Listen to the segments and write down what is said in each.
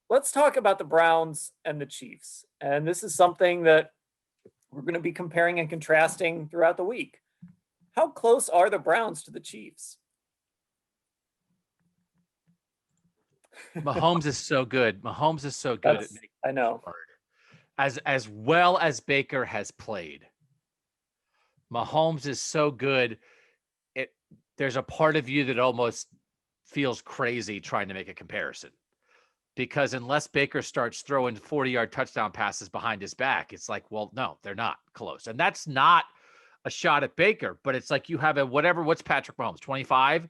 let's talk about the Browns and the Chiefs. And this is something that we're going to be comparing and contrasting throughout the week. How close are the Browns to the Chiefs? Mahomes is so good. Mahomes is so good at making I know. it hard. As well as Baker has played, Mahomes is so good. There's a part of you that almost feels crazy trying to make a comparison, because unless Baker starts throwing 40-yard touchdown passes behind his back, it's like, well, no, they're not close. And that's not a shot at Baker, but it's like you have what's Patrick Mahomes, 25?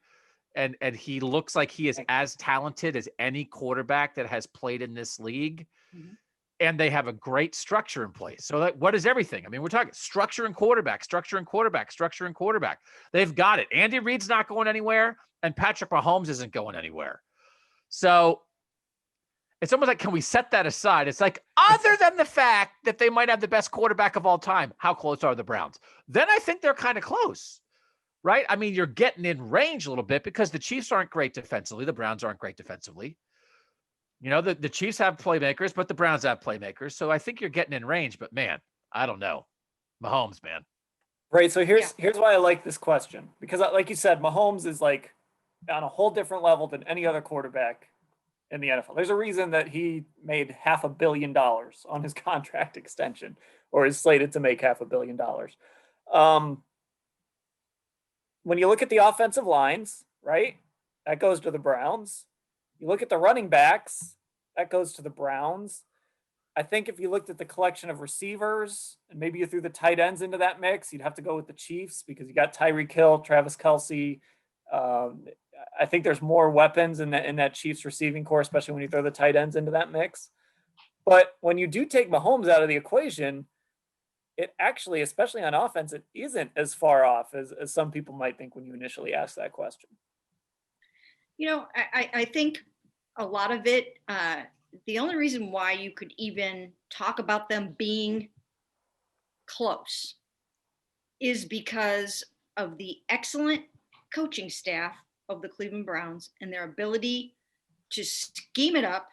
And he looks like he is as talented as any quarterback that has played in this league. Mm-hmm. And they have a great structure in place. So what is everything? I mean, we're talking structure and quarterback. They've got it. Andy Reid's not going anywhere, and Patrick Mahomes isn't going anywhere. So it's almost like, can we set that aside? It's like, other than the fact that they might have the best quarterback of all time, how close are the Browns? Then I think they're kind of close, right? I mean, you're getting in range a little bit because the Chiefs aren't great defensively. The Browns aren't great defensively. You know, the Chiefs have playmakers, but the Browns have playmakers. So I think you're getting in range, but man, I don't know. Mahomes, man. Right. So here's why I like this question, because like you said, Mahomes is like on a whole different level than any other quarterback in the NFL. There's a reason that he made $500 million on his contract extension, or is slated to make $500 million. When you look at the offensive lines, right, that goes to the Browns. You look at the running backs, that goes to the Browns. I think if you looked at the collection of receivers and maybe you threw the tight ends into that mix, you'd have to go with the Chiefs because you got Tyreek Hill, Travis Kelce. I think there's more weapons in that Chiefs receiving core, especially when you throw the tight ends into that mix. But when you do take Mahomes out of the equation, it actually, especially on offense, it isn't as far off as some people might think when you initially ask that question. You know, I think a lot of it, the only reason why you could even talk about them being close is because of the excellent coaching staff of the Cleveland Browns and their ability to scheme it up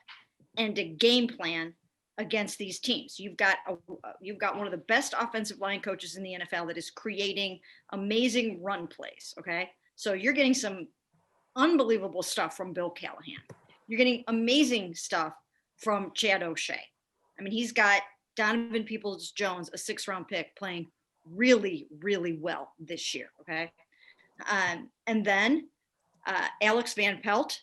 and to game plan against these teams. You've got one of the best offensive line coaches in the NFL that is creating amazing run plays. Okay, so you're getting some unbelievable stuff from Bill Callahan. You're getting amazing stuff from Chad O'Shea. I mean, he's got Donovan Peoples-Jones, a 6th-round pick, playing really, really well this year. Okay, and then Alex Van Pelt.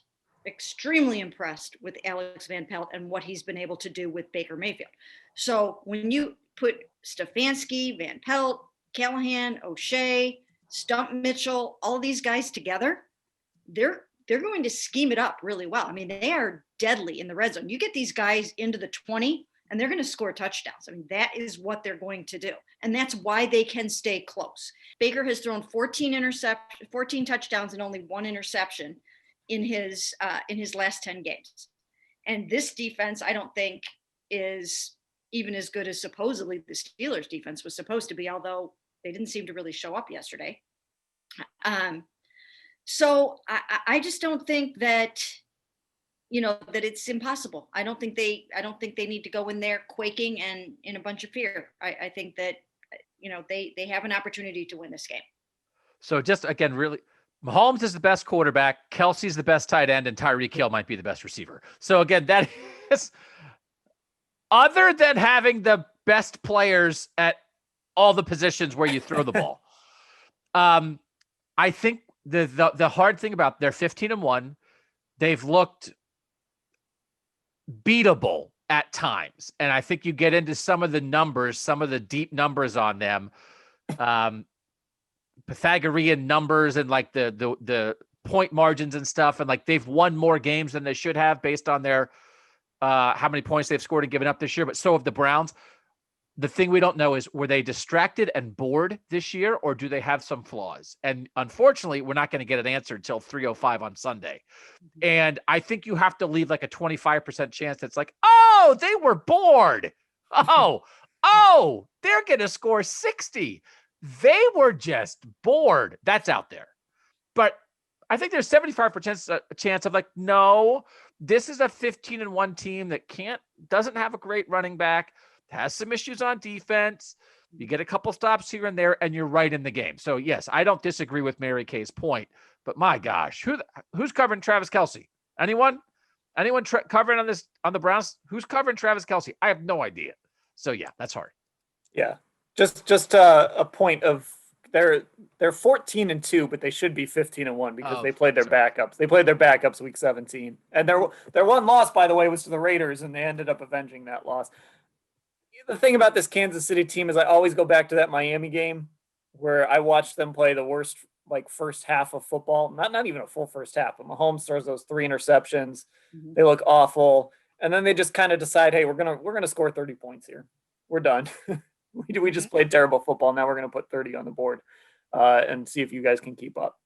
Extremely impressed with Alex Van Pelt and what he's been able to do with Baker Mayfield. So when you put Stefanski, Van Pelt, Callahan, O'Shea, Stump Mitchell, all these guys together, they're going to scheme it up really well. I mean, they are deadly in the red zone. You get these guys into the 20 and they're going to score touchdowns. I mean, that is what they're going to do. And that's why they can stay close. Baker has thrown 14 touchdowns and only 1 interception in his last 10 games. And this defense, I don't think, is even as good as supposedly the Steelers defense was supposed to be, although they didn't seem to really show up yesterday. So I just don't think that, that it's impossible. I don't think they need to go in there quaking and in a bunch of fear. I think that, they have an opportunity to win this game. So just again, really, Mahomes is the best quarterback, Kelsey's the best tight end, and Tyreek Hill might be the best receiver. So again, that is, other than having the best players at all the positions where you throw the ball. I think the hard thing about they're 15-1, they've looked beatable at times. And I think you get into some of the numbers, some of the deep numbers on them. Pythagorean numbers and like the point margins and stuff. And like they've won more games than they should have based on their how many points they've scored and given up this year. But so have the Browns. The thing we don't know is, were they distracted and bored this year, or do they have some flaws? And unfortunately, we're not going to get an answer until 3:05 on Sunday. And I think you have to leave like a 25% chance that's like, oh, they were bored. Oh, they're going to score 60. They were just bored. That's out there. But I think there's 75% chance of like, no, this is a 15-1 team that doesn't have a great running back, has some issues on defense. You get a couple stops here and there, and you're right in the game. So yes, I don't disagree with Mary Kay's point, but my gosh, who's covering Travis Kelce? Anyone? Anyone covering on the Browns? Who's covering Travis Kelce? I have no idea. So yeah, that's hard. Yeah, just a point of they're 14-2, but they should be 15-1 because they played their backups. They played their backups week 17, and their one loss, by the way, was to the Raiders, and they ended up avenging that loss. The thing about this Kansas City team is I always go back to that Miami game where I watched them play the worst first half of football. Not even a full first half, but Mahomes throws those 3 interceptions. Mm-hmm. They look awful, and then they just kind of decide, hey, we're gonna score 30 points here. We're done. We just played terrible football. Now we're gonna put 30 on the board and see if you guys can keep up.